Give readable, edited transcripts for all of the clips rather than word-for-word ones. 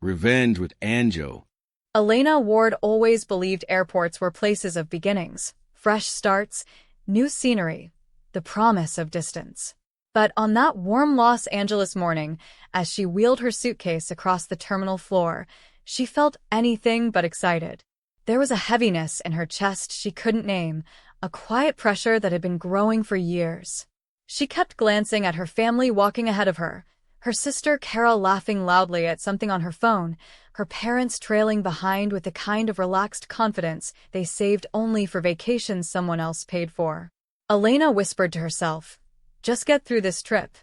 Revenge with Anjo. Elena Ward always believed airports were places of beginnings, fresh starts, new scenery, the promise of distance. But on that warm Los Angeles morning, as she wheeled her suitcase across the terminal floor, she felt anything but excited. There was a heaviness in her chest she couldn't name, a quiet pressure that had been growing for years. She kept glancing at her family walking ahead of her, her sister Kara laughing loudly at something on her phone, her parents trailing behind with the kind of relaxed confidence they saved only for vacations someone else paid for. Elena whispered to herself, "Just get through this trip,"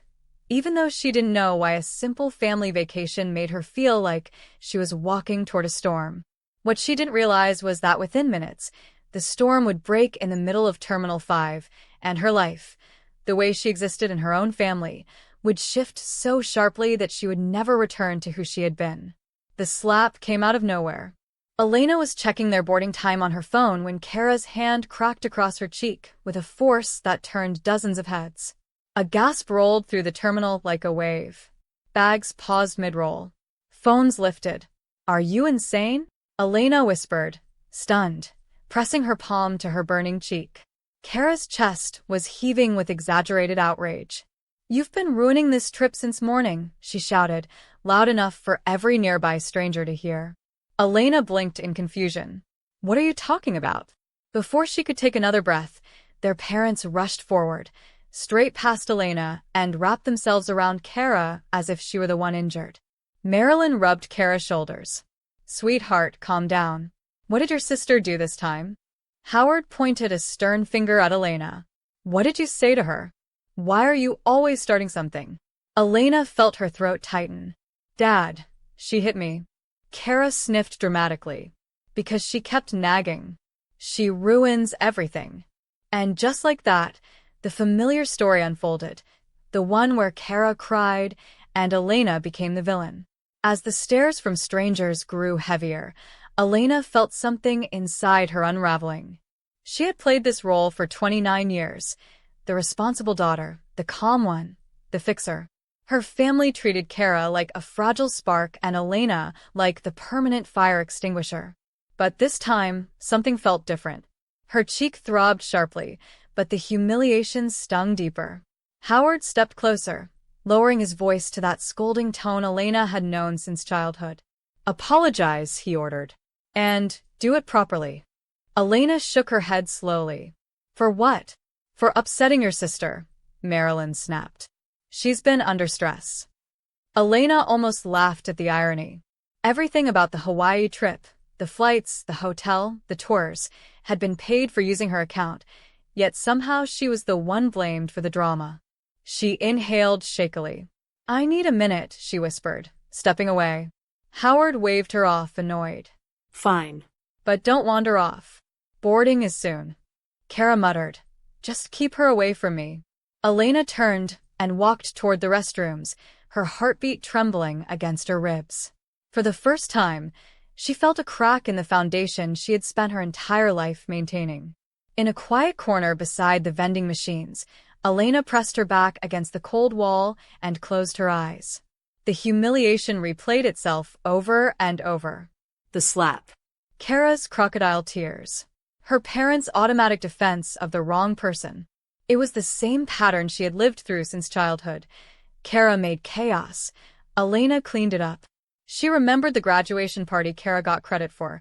even though she didn't know why a simple family vacation made her feel like she was walking toward a storm. What she didn't realize was that within minutes, the storm would break in the middle of Terminal 5, and her life, the way she existed in her own family, would shift so sharply that she would never return to who she had been. The slap came out of nowhere. Elena was checking their boarding time on her phone when Kara's hand cracked across her cheek with a force that turned dozens of heads. A gasp rolled through the terminal like a wave. Bags paused mid-roll. Phones lifted. "Are you insane?" Elena whispered, stunned, pressing her palm to her burning cheek. Kara's chest was heaving with exaggerated outrage. "You've been ruining this trip since morning," she shouted, loud enough for every nearby stranger to hear. Elena blinked in confusion. "What are you talking about?" Before she could take another breath, their parents rushed forward, straight past Elena, and wrapped themselves around Kara as if she were the one injured. Marilyn rubbed Kara's shoulders. "Sweetheart, calm down. What did your sister do this time?" Howard pointed a stern finger at Elena. "What did you say to her? Why are you always starting something?" Elena felt her throat tighten. "Dad, she hit me." Kara sniffed dramatically. "Because she kept nagging. She ruins everything." And just like that, the familiar story unfolded, the one where Kara cried and Elena became the villain. As the stares from strangers grew heavier, Elena felt something inside her unraveling. She had played this role for 29 years, the responsible daughter, the calm one, the fixer. Her family treated Kara like a fragile spark and Elena like the permanent fire extinguisher. But this time, something felt different. Her cheek throbbed sharply, but the humiliation stung deeper. Howard stepped closer, lowering his voice to that scolding tone Elena had known since childhood. "Apologize," he ordered. "And do it properly." Elena shook her head slowly. "For what?" "For upsetting your sister," Marilyn snapped. "She's been under stress." Elena almost laughed at the irony. Everything about the Hawaii trip, the flights, the hotel, the tours, had been paid for using her account, yet somehow she was the one blamed for the drama. She inhaled shakily. "I need a minute," she whispered, stepping away. Howard waved her off, annoyed. "Fine. "But don't wander off. Boarding is soon." Kara muttered, "Just keep her away from me." Elena turned and walked toward the restrooms, her heartbeat trembling against her ribs. For the first time, she felt a crack in the foundation she had spent her entire life maintaining. In a quiet corner beside the vending machines, Elena pressed her back against the cold wall and closed her eyes. The humiliation replayed itself over and over. The slap. Kara's crocodile tears. Her parents' automatic defense of the wrong person. It was the same pattern she had lived through since childhood. Kara made chaos. Elena cleaned it up. She remembered the graduation party Kara got credit for,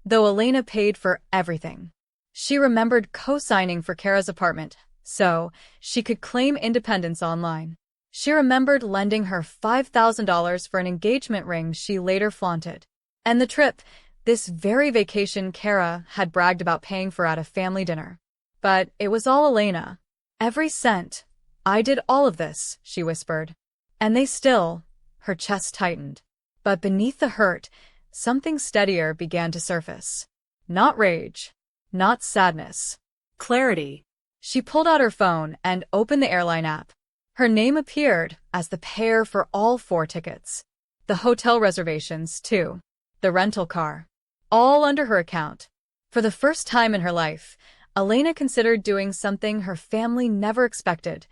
though Elena paid for everything. She remembered co-signing for Kara's apartment, so she could claim independence online. She remembered lending her $5,000 for an engagement ring she later flaunted. And the trip, this very vacation Kara had bragged about paying for at a family dinner. But it was all Elena. Every cent. "I did all of this," she whispered. And they still, her chest tightened. But beneath the hurt, something steadier began to surface. Not rage. Not sadness. Clarity. She pulled out her phone and opened the airline app. Her name appeared as the payer for all 4 tickets. The hotel reservations, too. The rental car. All under her account. For the first time in her life, Elena considered doing something her family never expected,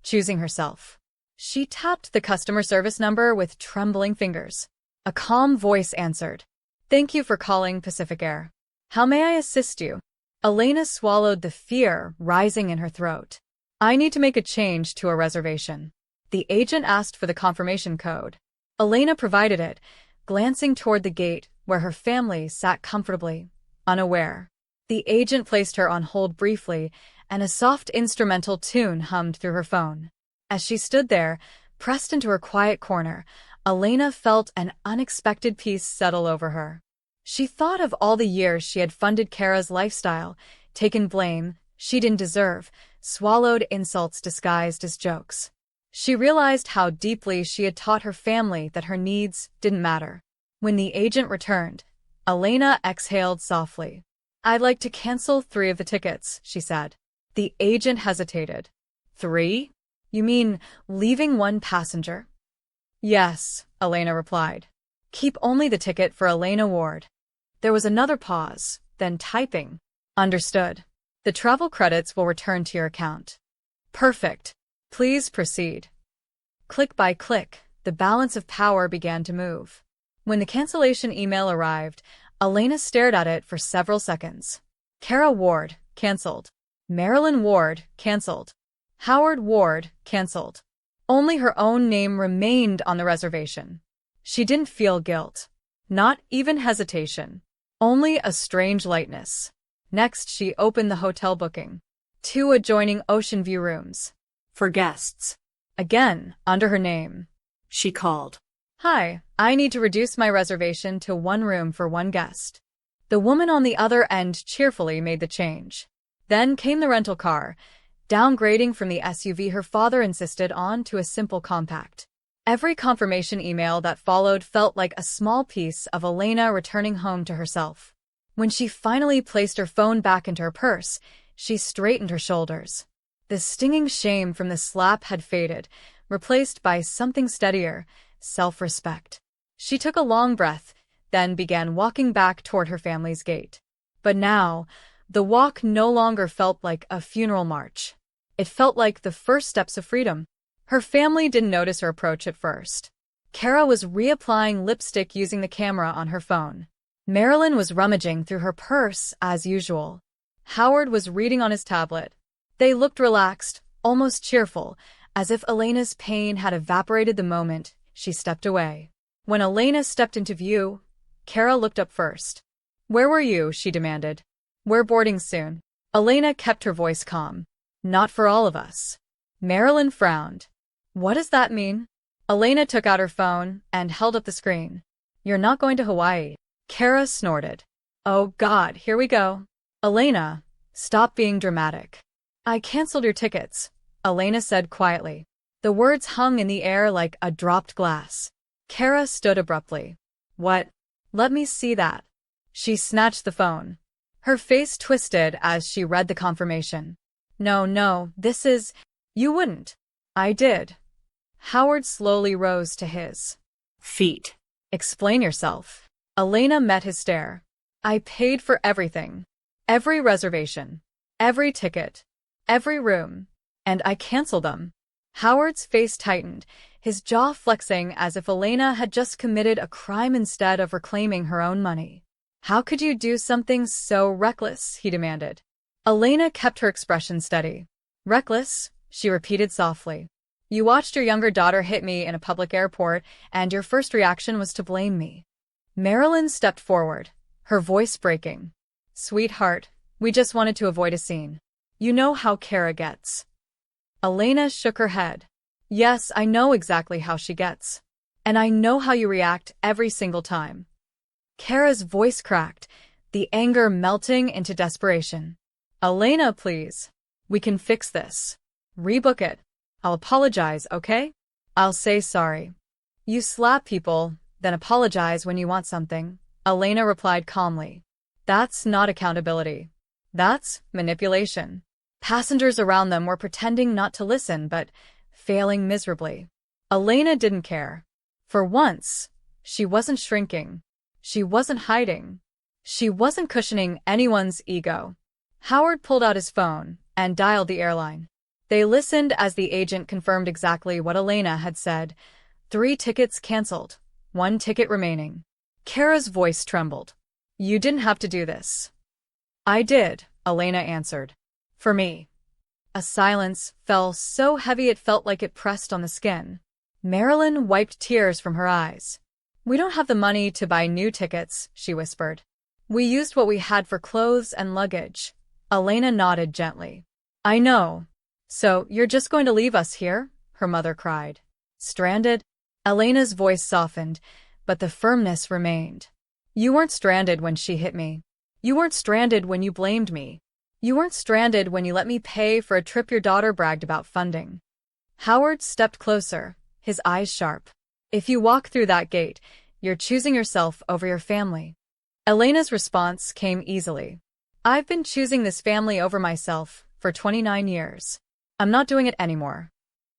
choosing herself. She tapped the customer service number with trembling fingers. A calm voice answered. Thank you for calling Pacific Air. How may I assist you? Elena swallowed the fear rising in her throat. I need to make a change to a reservation. The agent asked for the confirmation code. Elena provided it, glancing toward the gate where her family sat comfortably, unaware. The agent placed her on hold briefly, and a soft instrumental tune hummed through her phone. As she stood there, pressed into her quiet corner, Elena felt an unexpected peace settle over her. She thought of all the years she had funded Kara's lifestyle, taken blame she didn't deserve, swallowed insults disguised as jokes. She realized how deeply she had taught her family that her needs didn't matter. When the agent returned, Elena exhaled softly. I'd like to cancel 3 of the tickets, she said. The agent hesitated. 3? You mean leaving 1 passenger? Yes, Elena replied. Keep only the ticket for Elena Ward. There was another pause, then typing. Understood. The travel credits will return to your account. Perfect. Please proceed. Click by click, the balance of power began to move. When the cancellation email arrived, Elena stared at it for several seconds. Kara Ward, cancelled. Marilyn Ward, cancelled. Howard Ward, cancelled. Only her own name remained on the reservation. She didn't feel guilt. Not even hesitation. Only a strange lightness. Next, she opened the hotel booking. 2 adjoining ocean view rooms. For guests. Again, under her name. She called. Hi, I need to reduce my reservation to 1 room for 1 guest. The woman on the other end cheerfully made the change. Then came the rental car, downgrading from the SUV her father insisted on to a simple compact. Every confirmation email that followed felt like a small piece of Elena returning home to herself. When she finally placed her phone back into her purse, she straightened her shoulders. The stinging shame from the slap had faded, replaced by something steadier, self-respect. She took a long breath, then began walking back toward her family's gate. But now, the walk no longer felt like a funeral march. It felt like the first steps of freedom. Her family didn't notice her approach at first. Kara was reapplying lipstick using the camera on her phone. Marilyn was rummaging through her purse as usual. Howard was reading on his tablet. They looked relaxed, almost cheerful, as if Elena's pain had evaporated the moment she stepped away. When Elena stepped into view, Kara looked up first. Where were you? She demanded. We're boarding soon. Elena kept her voice calm. Not for all of us. Marilyn frowned. What does that mean? Elena took out her phone and held up the screen. You're not going to Hawaii. Kara snorted. Oh God, here we go. Elena, stop being dramatic. I canceled your tickets, Elena said quietly. The words hung in the air like a dropped glass. Kara stood abruptly. What? Let me see that. She snatched the phone. Her face twisted as she read the confirmation. No, this is… You wouldn't. I did. Howard slowly rose to his feet. Explain yourself. Elena met his stare. I paid for everything. Every reservation. Every ticket. Every room. And I canceled them. Howard's face tightened, his jaw flexing as if Elena had just committed a crime instead of reclaiming her own money. How could you do something so reckless? He demanded. Elena kept her expression steady. Reckless, she repeated softly. You watched your younger daughter hit me in a public airport, and your first reaction was to blame me. Marilyn stepped forward, her voice breaking. Sweetheart, we just wanted to avoid a scene. You know how Kara gets. Elena shook her head. Yes, I know exactly how she gets. And I know how you react every single time. Kara's voice cracked, the anger melting into desperation. Elena, please. We can fix this. Rebook it. I'll apologize, okay? I'll say sorry. You slap people, then apologize when you want something, Elena replied calmly. That's not accountability. That's manipulation. Passengers around them were pretending not to listen, but failing miserably. Elena didn't care. For once, she wasn't shrinking. She wasn't hiding. She wasn't cushioning anyone's ego. Howard pulled out his phone and dialed the airline. They listened as the agent confirmed exactly what Elena had said. 3 tickets canceled. 1 ticket remaining. Kara's voice trembled. You didn't have to do this. I did, Elena answered. For me. A silence fell so heavy it felt like it pressed on the skin. Marilyn wiped tears from her eyes. We don't have the money to buy new tickets, she whispered. We used what we had for clothes and luggage. Elena nodded gently. I know. So, you're just going to leave us here? Her mother cried. Stranded? Elena's voice softened, but the firmness remained. You weren't stranded when she hit me. You weren't stranded when you blamed me. You weren't stranded when you let me pay for a trip your daughter bragged about funding. Howard stepped closer, his eyes sharp. If you walk through that gate, you're choosing yourself over your family. Elena's response came easily. I've been choosing this family over myself for 29 years. I'm not doing it anymore.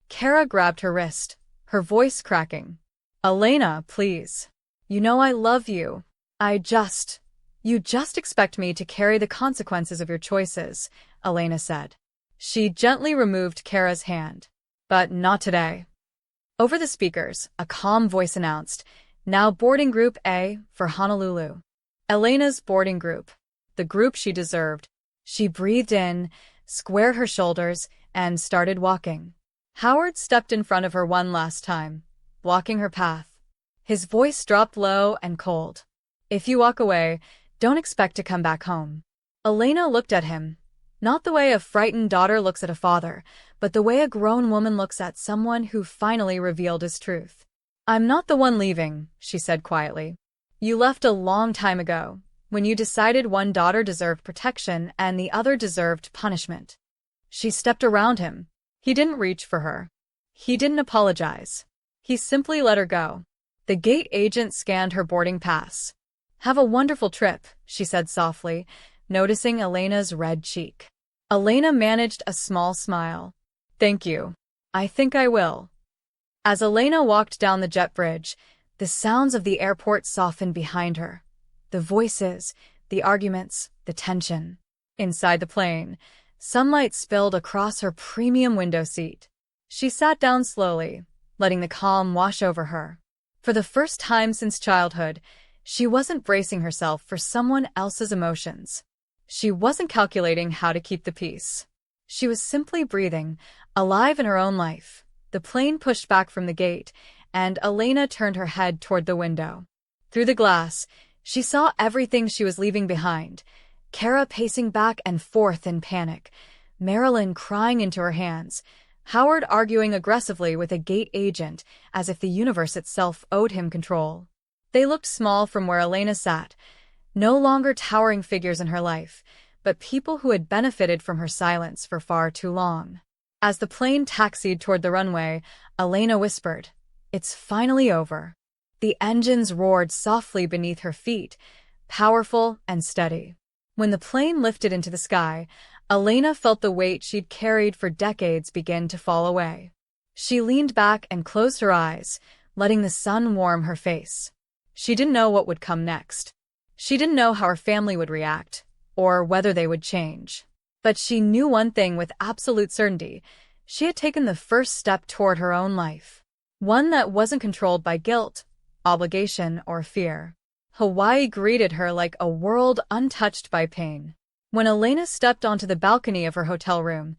Kara grabbed her wrist, her voice cracking. Elena, please. You know I love you. You just expect me to carry the consequences of your choices, Elena said. She gently removed Kara's hand. But not today. Over the speakers, a calm voice announced, now boarding group A for Honolulu. Elena's boarding group. The group she deserved. She breathed in, squared her shoulders, and started walking. Howard stepped in front of her one last time, blocking her path. His voice dropped low and cold. If you walk away, don't expect to come back home. Elena looked at him, not the way a frightened daughter looks at a father, but the way a grown woman looks at someone who finally revealed his truth. I'm not the one leaving, she said quietly. You left a long time ago, when you decided one daughter deserved protection and the other deserved punishment. She stepped around him. He didn't reach for her. He didn't apologize. He simply let her go. The gate agent scanned her boarding pass. Have a wonderful trip, she said softly, noticing Elena's red cheek. Elena managed a small smile. Thank you. I think I will. As Elena walked down the jet bridge, the sounds of the airport softened behind her. The voices, the arguments, the tension. Inside the plane, sunlight spilled across her premium window seat. She sat down slowly, letting the calm wash over her. For the first time since childhood, she wasn't bracing herself for someone else's emotions. She wasn't calculating how to keep the peace. She was simply breathing, alive in her own life. The plane pushed back from the gate, and Elena turned her head toward the window. Through the glass, she saw everything she was leaving behind. Kara pacing back and forth in panic, Marilyn crying into her hands, Howard arguing aggressively with a gate agent as if the universe itself owed him control. They looked small from where Elena sat, no longer towering figures in her life, but people who had benefited from her silence for far too long. As the plane taxied toward the runway, Elena whispered, It's finally over. The engines roared softly beneath her feet, powerful and steady. When the plane lifted into the sky, Elena felt the weight she'd carried for decades begin to fall away. She leaned back and closed her eyes, letting the sun warm her face. She didn't know what would come next. She didn't know how her family would react, or whether they would change. But she knew one thing with absolute certainty. She had taken the first step toward her own life. One that wasn't controlled by guilt, obligation, or fear. Hawaii greeted her like a world untouched by pain. When Elena stepped onto the balcony of her hotel room,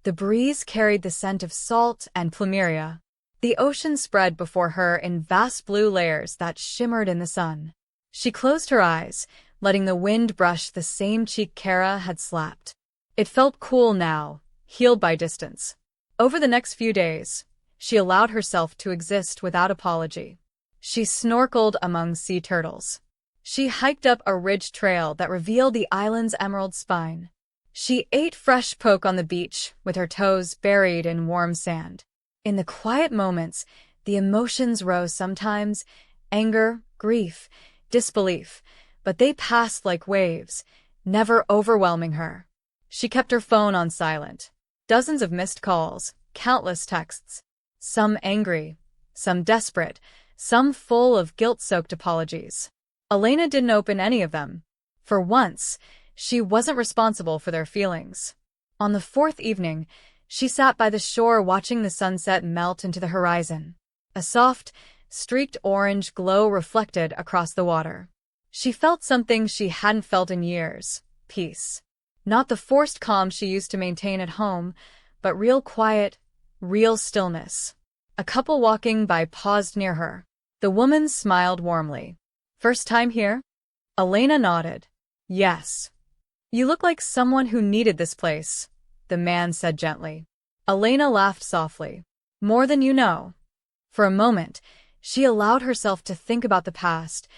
the breeze carried the scent of salt and plumeria. The ocean spread before her in vast blue layers that shimmered in the sun. She closed her eyes, letting the wind brush the same cheek Kara had slapped. It felt cool now, healed by distance. Over the next few days, she allowed herself to exist without apology. She snorkeled among sea turtles. She hiked up a ridge trail that revealed the island's emerald spine. She ate fresh poke on the beach with her toes buried in warm sand. In the quiet moments, the emotions rose sometimes, anger, grief, disbelief, but they passed like waves, never overwhelming her. She kept her phone on silent. Dozens of missed calls, countless texts. Some angry, some desperate, some full of guilt-soaked apologies. Elena didn't open any of them. For once, she wasn't responsible for their feelings. On the fourth evening, she sat by the shore watching the sunset melt into the horizon. A soft, streaked orange glow reflected across the water. She felt something she hadn't felt in years: peace. Not the forced calm she used to maintain at home, but real quiet, real stillness. A couple walking by paused near her. The woman smiled warmly. "First time here?" Elena nodded. "Yes." "You look like someone who needed this place," the man said gently. Elena laughed softly. "More than you know." For a moment, she allowed herself to think about the past,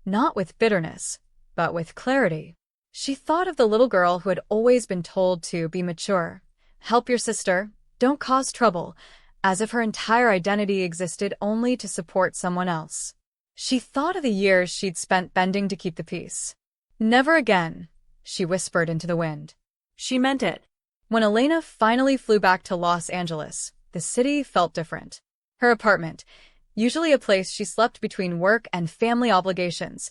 not with bitterness, but with clarity. She thought of the little girl who had always been told to be mature, help your sister, don't cause trouble, as if her entire identity existed only to support someone else. She thought of the years she'd spent bending to keep the peace. "Never again," she whispered into the wind. She meant it. When Elena finally flew back to Los Angeles, the city felt different. Her apartment, usually a place she slept between work and family obligations,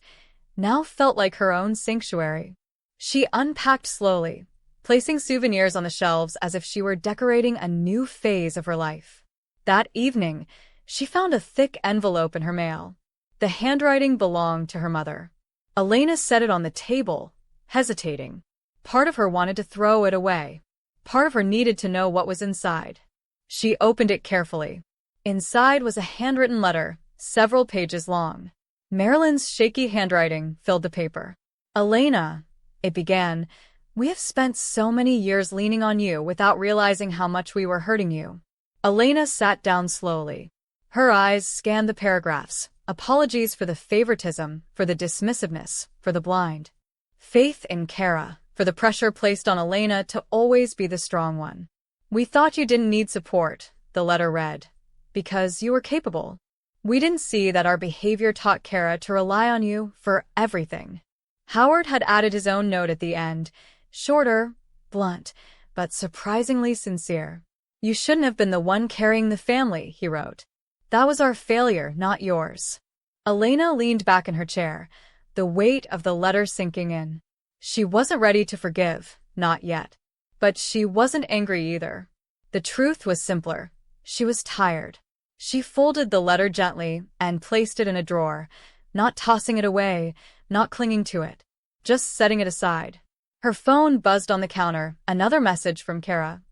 now felt like her own sanctuary. She unpacked slowly, placing souvenirs on the shelves as if she were decorating a new phase of her life. That evening, she found a thick envelope in her mail. The handwriting belonged to her mother. Elena set it on the table, hesitating. Part of her wanted to throw it away. Part of her needed to know what was inside. She opened it carefully. Inside was a handwritten letter, several pages long. Marilyn's shaky handwriting filled the paper. "Elena," it began, "we have spent so many years leaning on you without realizing how much we were hurting you." Elena sat down slowly. Her eyes scanned the paragraphs. Apologies for the favoritism, for the dismissiveness, for the blind. Faith in Kara, for the pressure placed on Elena to always be the strong one. "We thought you didn't need support," the letter read, "because you were capable. We didn't see that our behavior taught Kara to rely on you for everything." Howard had added his own note at the end, shorter, blunt, but surprisingly sincere. "You shouldn't have been the one carrying the family," he wrote. "That was our failure, not yours." Elena leaned back in her chair, the weight of the letter sinking in. She wasn't ready to forgive, not yet. But she wasn't angry either. The truth was simpler. She was tired. She folded the letter gently and placed it in a drawer, not tossing it away, not clinging to it, just setting it aside. Her phone buzzed on the counter, another message from Kara.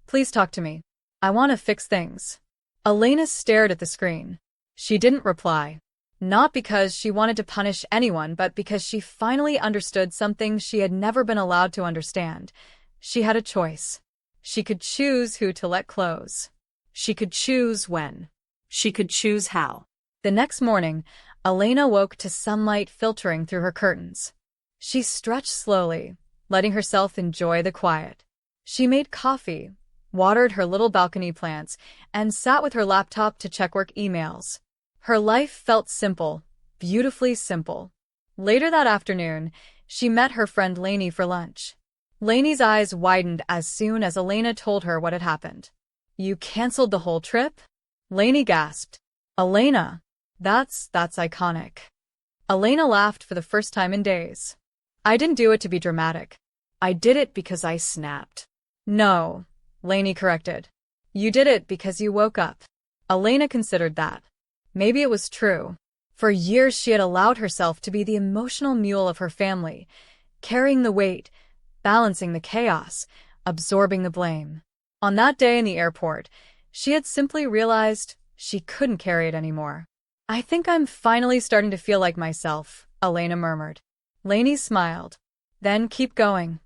"Please talk to me. I want to fix things." Elena stared at the screen. She didn't reply. Not because she wanted to punish anyone, but because she finally understood something she had never been allowed to understand. She had a choice. She could choose who to let close. She could choose when. She could choose how. The next morning, Elena woke to sunlight filtering through her curtains. She stretched slowly, letting herself enjoy the quiet. She made coffee, watered her little balcony plants, and sat with her laptop to check work emails. Her life felt simple, beautifully simple. Later that afternoon, she met her friend Lainey for lunch. Lainey's eyes widened as soon as Elena told her what had happened. "You canceled the whole trip?" Lainey gasped. "Elena, that's iconic." Elena laughed for the first time in days. "I didn't do it to be dramatic. I did it because I snapped." "No," Lainey corrected. "You did it because you woke up." Elena considered that. Maybe it was true. For years she had allowed herself to be the emotional mule of her family, carrying the weight, balancing the chaos, absorbing the blame. On that day in the airport, she had simply realized she couldn't carry it anymore. "I think I'm finally starting to feel like myself," Elena murmured. Lainey smiled. "Then keep going."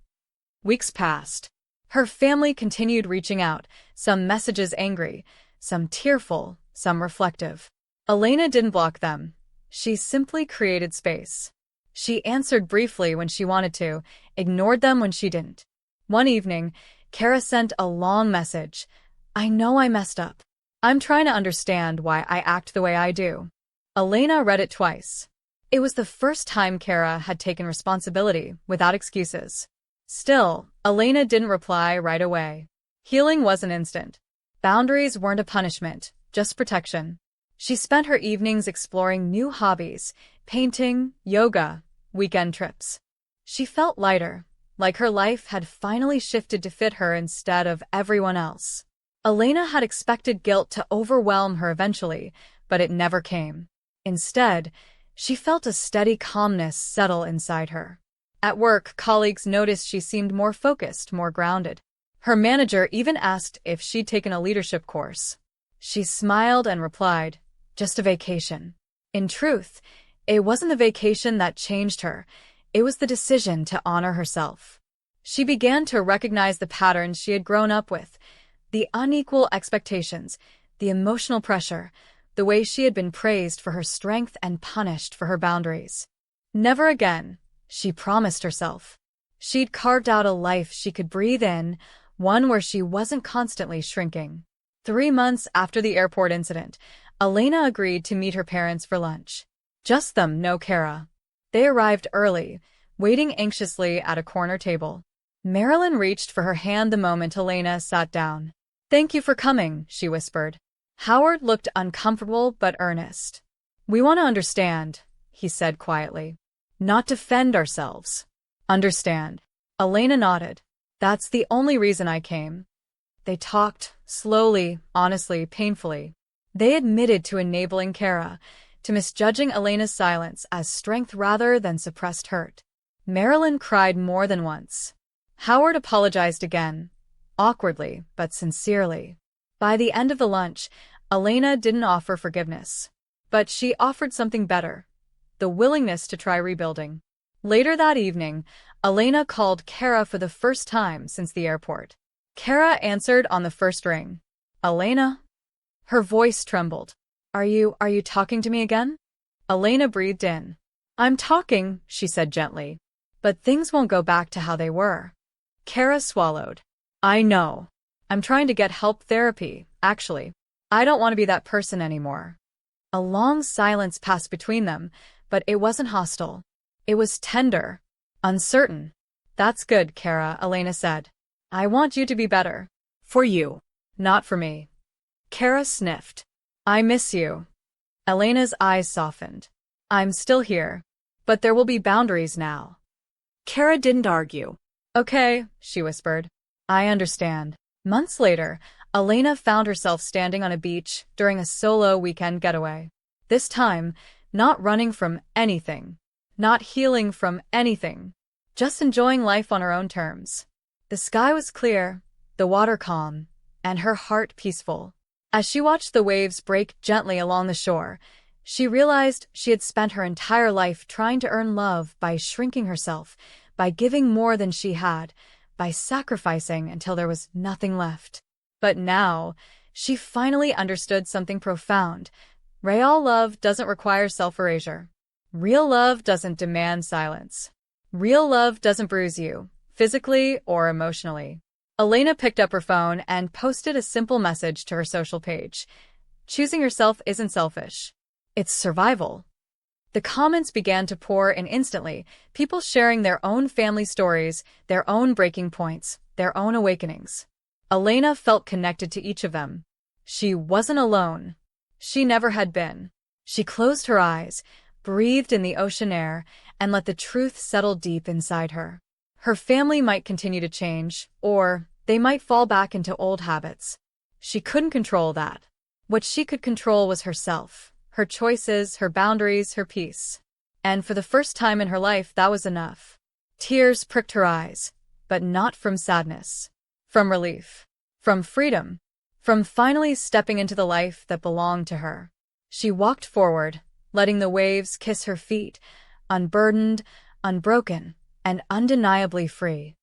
Weeks passed. Her family continued reaching out, some messages angry, some tearful, some reflective. Elena didn't block them. She simply created space. She answered briefly when she wanted to, ignored them when she didn't. One evening, Kara sent a long message. "I know I messed up. I'm trying to understand why I act the way I do." Elena read it twice. It was the first time Kara had taken responsibility without excuses. Still, Elena didn't reply right away. Healing wasn't instant. Boundaries weren't a punishment, just protection. She spent her evenings exploring new hobbies, painting, yoga, weekend trips. She felt lighter, like her life had finally shifted to fit her instead of everyone else. Elena had expected guilt to overwhelm her eventually, but it never came. Instead, she felt a steady calmness settle inside her. At work, colleagues noticed she seemed more focused, more grounded. Her manager even asked if she'd taken a leadership course. She smiled and replied, "Just a vacation." In truth, it wasn't the vacation that changed her. It was the decision to honor herself. She began to recognize the patterns she had grown up with, the unequal expectations, the emotional pressure, the way she had been praised for her strength and punished for her boundaries. Never again, she promised herself. She'd carved out a life she could breathe in, one where she wasn't constantly shrinking. 3 months after the airport incident, Elena agreed to meet her parents for lunch. Just them, no Kara. They arrived early, waiting anxiously at a corner table. Marilyn reached for her hand the moment Elena sat down. "Thank you for coming," she whispered. Howard looked uncomfortable but earnest. "We want to understand," he said quietly. "Not defend ourselves. Understand." Elena nodded. "That's the only reason I came." They talked, slowly, honestly, painfully. They admitted to enabling Kara, to misjudging Elena's silence as strength rather than suppressed hurt. Marilyn cried more than once. Howard apologized again, awkwardly but sincerely. By the end of the lunch, Elena didn't offer forgiveness. But she offered something better, the willingness to try rebuilding. Later that evening, Elena called Kara for the first time since the airport. Kara answered on the first ring. "Elena?" Her voice trembled. Are you talking to me again?" Elena breathed in. "I'm talking," she said gently. "But things won't go back to how they were." Kara swallowed. "I know. I'm trying to get help, therapy, actually. I don't want to be that person anymore." A long silence passed between them, but it wasn't hostile. It was tender, uncertain. "That's good, Kara," Elena said. "I want you to be better. For you, not for me." Kara sniffed. "I miss you." Elena's eyes softened. "I'm still here, but there will be boundaries now." Kara didn't argue. "Okay," she whispered. "I understand." Months later, Elena found herself standing on a beach during a solo weekend getaway. This time, not running from anything, not healing from anything, just enjoying life on her own terms. The sky was clear, the water calm, and her heart peaceful. As she watched the waves break gently along the shore, she realized she had spent her entire life trying to earn love by shrinking herself, by giving more than she had, by sacrificing until there was nothing left. But now, she finally understood something profound. Real love doesn't require self-erasure. Real love doesn't demand silence. Real love doesn't bruise you, physically or emotionally. Elena picked up her phone and posted a simple message to her social page. "Choosing yourself isn't selfish. It's survival." The comments began to pour in instantly, people sharing their own family stories, their own breaking points, their own awakenings. Elena felt connected to each of them. She wasn't alone. She never had been. She closed her eyes, breathed in the ocean air, and let the truth settle deep inside her. Her family might continue to change, or they might fall back into old habits. She couldn't control that. What she could control was herself, her choices, her boundaries, her peace. And for the first time in her life, that was enough. Tears pricked her eyes, but not from sadness. From relief. From freedom. From finally stepping into the life that belonged to her. She walked forward, letting the waves kiss her feet, unburdened, unbroken, and undeniably free.